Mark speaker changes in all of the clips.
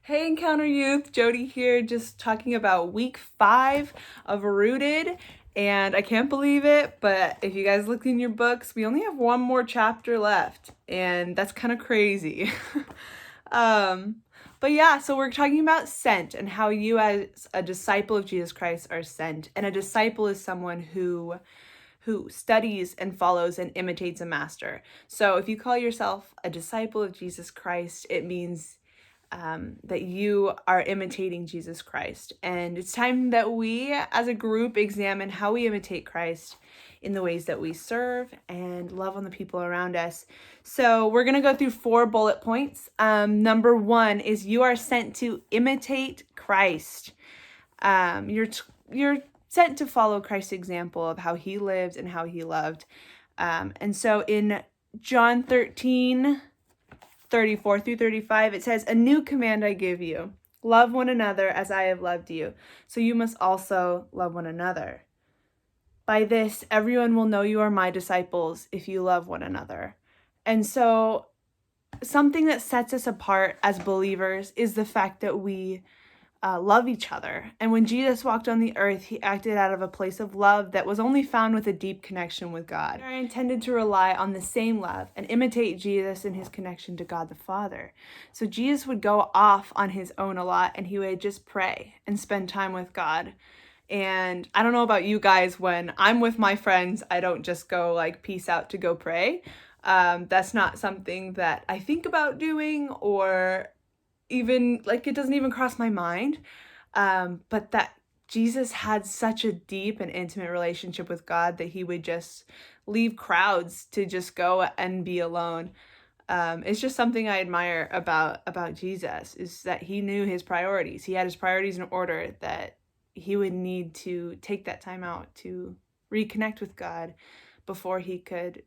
Speaker 1: Hey Encounter Youth, Jody here, just talking about week 5 of Rooted, and I can't believe it, but if you guys look in your books, we only have one more chapter left, and that's kind of crazy. um, but yeah, so we're talking about sent and how you as a disciple of Jesus Christ are sent, and a disciple is someone who studies and follows and imitates a master. So if you call yourself a disciple of Jesus Christ, it means that you are imitating Jesus Christ. And it's time that we, as a group, examine how we imitate Christ in the ways that we serve and love on the people around us. So we're going to go through 4 bullet points. Number 1 is you are sent to imitate Christ. You're sent to follow Christ's example of how he lived and how he loved. And so in John 13:34 through 35, it says, "A new command I give you, love one another as I have loved you. So you must also love one another. By this, everyone will know you are my disciples if you love one another." And so something that sets us apart as believers is the fact that we love each other. And when Jesus walked on the earth, he acted out of a place of love that was only found with a deep connection with God. We are intended to rely on the same love and imitate Jesus in his connection to God the Father. So Jesus would go off on his own a lot, and he would just pray and spend time with God. And I don't know about you guys, when I'm with my friends, I don't just go like peace out to go pray. That's not something that I think about doing, or even like it doesn't even cross my mind. But that Jesus had such a deep and intimate relationship with God that he would just leave crowds to just go and be alone. It's just something I admire about Jesus, is that he knew his priorities. He had his priorities in order, that he would need to take that time out to reconnect with God before he could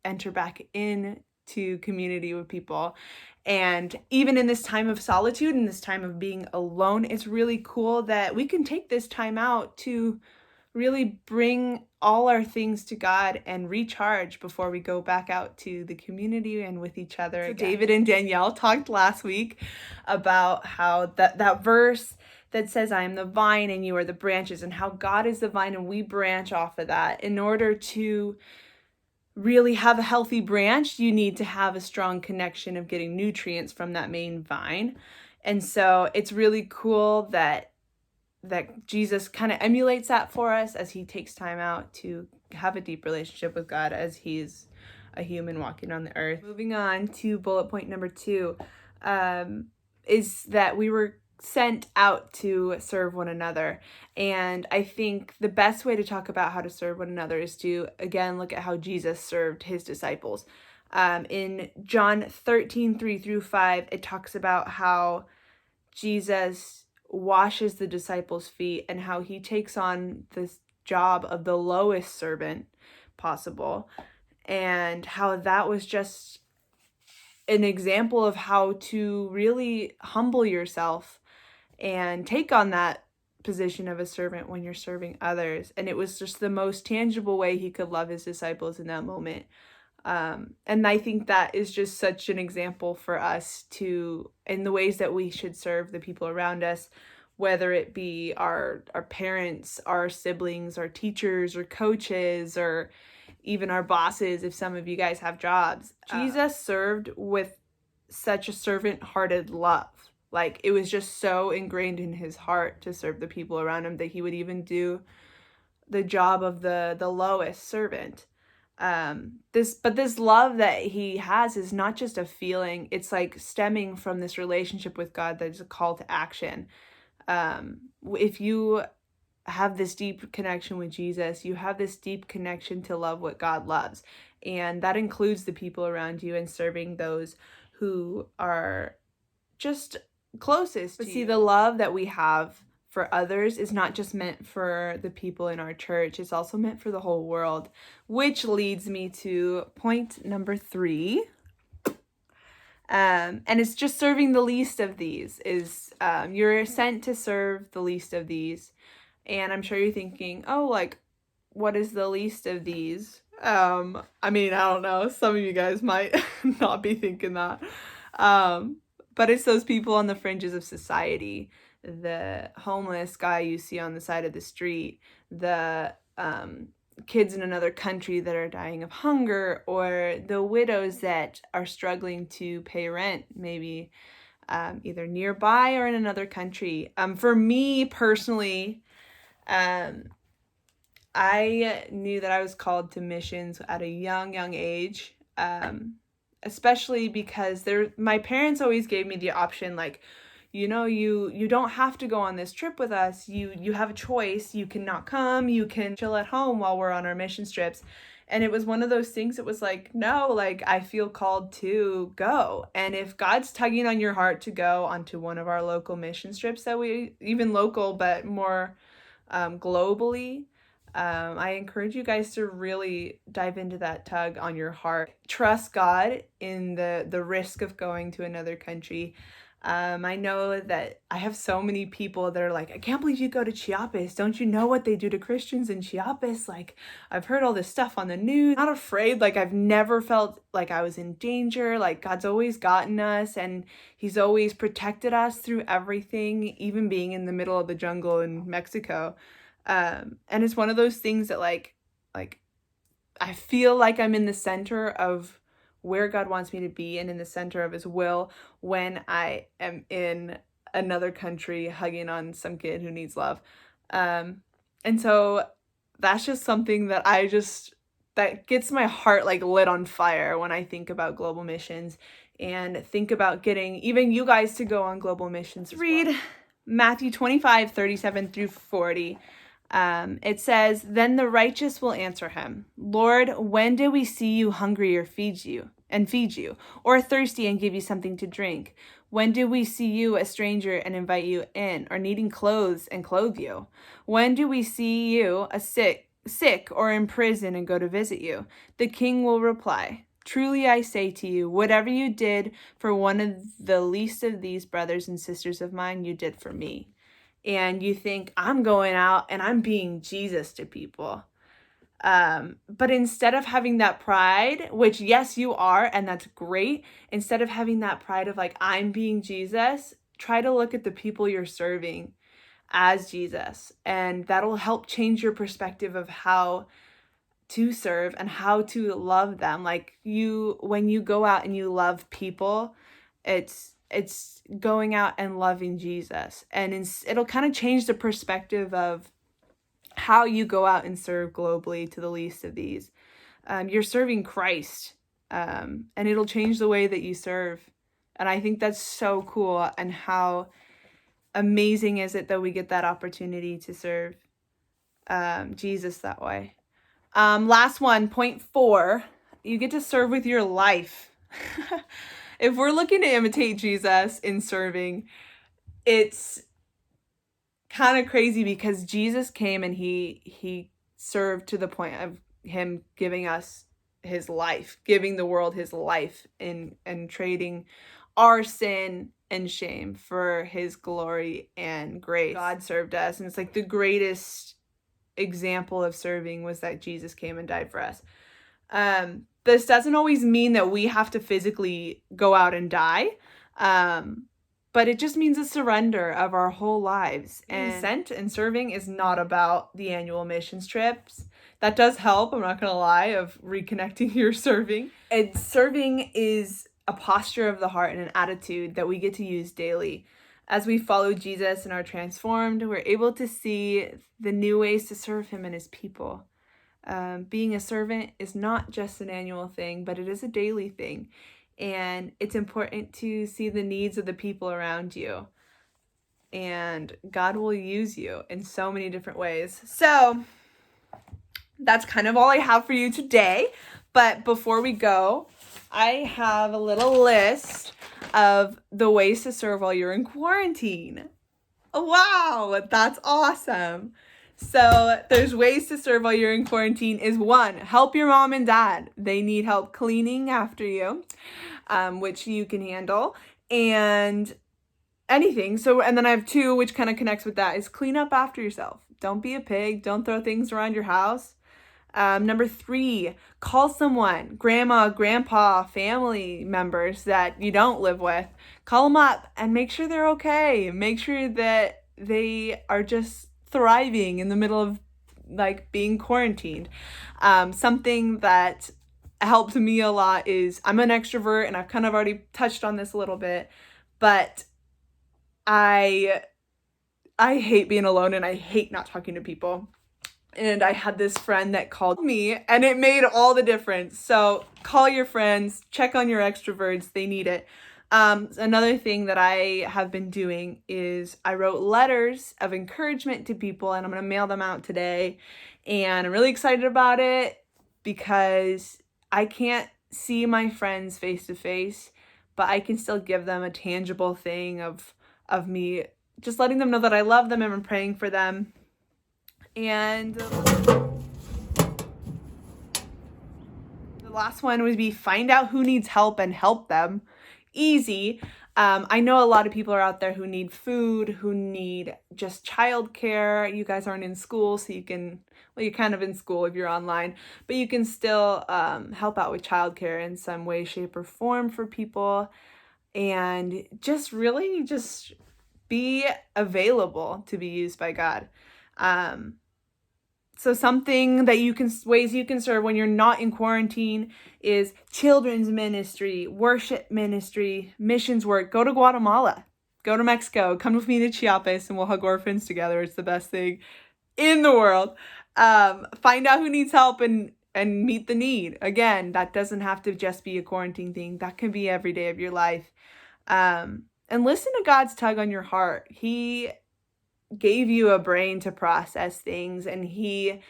Speaker 1: enter back into community with people. And even in this time of solitude and this time of being alone, it's really cool that we can take this time out to really bring all our things to God and recharge before we go back out to the community and with each other. So David and Danielle talked last week about how that verse that says, "I am the vine and you are the branches," and how God is the vine and we branch off of that. In order to really have a healthy branch, you need to have a strong connection of getting nutrients from that main vine. And so it's really cool that Jesus kind of emulates that for us as he takes time out to have a deep relationship with God as he's a human walking on the earth. Moving on to bullet point number 2, is that we were sent out to serve one another. And I think the best way to talk about how to serve one another is to, again, look at how Jesus served his disciples. In John 13:3 through 5, it talks about how Jesus washes the disciples' feet and how he takes on this job of the lowest servant possible, and how that was just an example of how to really humble yourself and take on that position of a servant when you're serving others. And it was just the most tangible way he could love his disciples in that moment. And I think that is just such an example for us to, in the ways that we should serve the people around us, whether it be our parents, our siblings, our teachers, or coaches, or even our bosses, if some of you guys have jobs. Jesus served with such a servant-hearted love. Like, it was just so ingrained in his heart to serve the people around him that he would even do the job of the lowest servant. This love that he has is not just a feeling. It's like stemming from this relationship with God that is a call to action. If you have this deep connection with Jesus, you have this deep connection to love what God loves. And that includes the people around you and serving those who are just closest to you. See, the love that we have for others is not just meant for the people in our church, it's also meant for the whole world, which leads me to point number 3. And it's just serving the least of these. You're sent to serve the least of these. And I'm sure you're thinking, oh, like, what is the least of these? I mean, I don't know. Some of you guys might not be thinking that. but it's those people on the fringes of society, the homeless guy you see on the side of the street, the kids in another country that are dying of hunger, or the widows that are struggling to pay rent, maybe either nearby or in another country. For me personally, I knew that I was called to missions at a young age, especially because my parents always gave me the option, like, you don't have to go on this trip with us. You have a choice. You can not come. You can chill at home while we're on our mission trips. And it was one of those things that was like, no, like, I feel called to go. And if God's tugging on your heart to go onto one of our local mission trips even local, but more globally, I encourage you guys to really dive into that tug on your heart. Trust God in the risk of going to another country. I know that I have so many people that are like, I can't believe you go to Chiapas. Don't you know what they do to Christians in Chiapas? Like, I've heard all this stuff on the news. I'm not afraid. Like, I've never felt like I was in danger. Like, God's always gotten us, and he's always protected us through everything, even being in the middle of the jungle in Mexico. And it's one of those things that like I feel like I'm in the center of where God wants me to be and in the center of his will when I am in another country hugging on some kid who needs love. And so that's just something that that gets my heart like lit on fire when I think about global missions and think about getting even you guys to go on global missions. Read Matthew 25:37-40. It says, then the righteous will answer him, Lord, when did we see you hungry or feed you, or thirsty and give you something to drink? When did we see you a stranger and invite you in, or needing clothes and clothe you? When do we see you a sick or in prison and go to visit you? The king will reply, truly I say to you, whatever you did for one of the least of these brothers and sisters of mine, you did for me. And you think, I'm going out and I'm being Jesus to people. But instead of having that pride, which yes, you are, and that's great, instead of having that pride of like, I'm being Jesus, try to look at the people you're serving as Jesus. And that'll help change your perspective of how to serve and how to love them. Like when you go out and you love people, it's going out and loving Jesus, and it'll kind of change the perspective of how you go out and serve globally to the least of these. You're serving Christ, and it'll change the way that you serve. And I think that's so cool, and how amazing is it that we get that opportunity to serve Jesus that way. Last one, point 4, you get to serve with your life. If we're looking to imitate Jesus in serving, it's kind of crazy because Jesus came and he served to the point of him giving us his life, giving the world his life, and trading our sin and shame for his glory and grace. God served us, and it's like the greatest example of serving was that Jesus came and died for us. This doesn't always mean that we have to physically go out and die, but it just means a surrender of our whole lives. And sent and serving is not about the annual missions trips. That does help, I'm not gonna lie, of reconnecting your serving. And serving is a posture of the heart and an attitude that we get to use daily. As we follow Jesus and are transformed, we're able to see the new ways to serve him and his people. Being a servant is not just an annual thing, but it is a daily thing. And it's important to see the needs of the people around you. And God will use you in so many different ways. So that's kind of all I have for you today. But before we go, I have a little list of the ways to serve while you're in quarantine. Wow, that's awesome. So there's ways to serve while you're in quarantine is 1, help your mom and dad. They need help cleaning after you, which you can handle, and anything. So, and then I have 2, which kind of connects with that, is clean up after yourself. Don't be a pig. Don't throw things around your house. Number 3, call someone, grandma, grandpa, family members that you don't live with. Call them up and make sure they're okay. Make sure that they are just thriving in the middle of like being quarantined. Something that helped me a lot is I'm an extrovert, and I've kind of already touched on this a little bit, but I hate being alone and I hate not talking to people. And I had this friend that called me, and it made all the difference. So call your friends, check on your extroverts, they need it. Another thing that I have been doing is I wrote letters of encouragement to people, and I'm going to mail them out today. And I'm really excited about it because I can't see my friends face to face, but I can still give them a tangible thing of me just letting them know that I love them and I'm praying for them. And the last one would be find out who needs help and help them. Easy. I know a lot of people are out there who need food, who need just childcare. You guys aren't in school, so you can, well, you're kind of in school if you're online, but you can still help out with childcare in some way, shape, or form for people. And just really just be available to be used by God. So something that ways you can serve when you're not in quarantine is children's ministry, worship ministry, missions work. Go to Guatemala, go to Mexico, come with me to Chiapas, and we'll hug orphans together. It's the best thing in the world. Find out who needs help and meet the need. Again, that doesn't have to just be a quarantine thing. That can be every day of your life. And listen to God's tug on your heart. He gave you a brain to process things, and he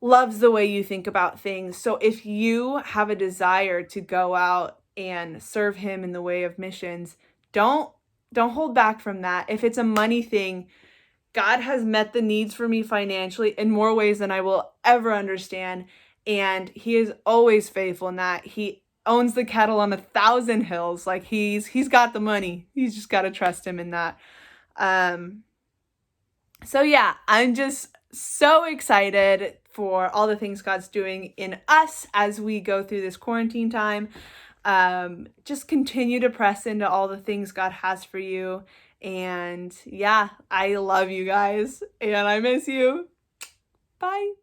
Speaker 1: loves the way you think about things. So if you have a desire to go out and serve him in the way of missions, don't hold back from that. If it's a money thing, God has met the needs for me financially in more ways than I will ever understand, and he is always faithful in that. He owns the cattle on 1,000 hills. Like he's got the money. He's just got to trust him in that. So yeah, I'm just so excited for all the things God's doing in us as we go through this quarantine time. Just continue to press into all the things God has for you. And yeah, I love you guys and I miss you. Bye.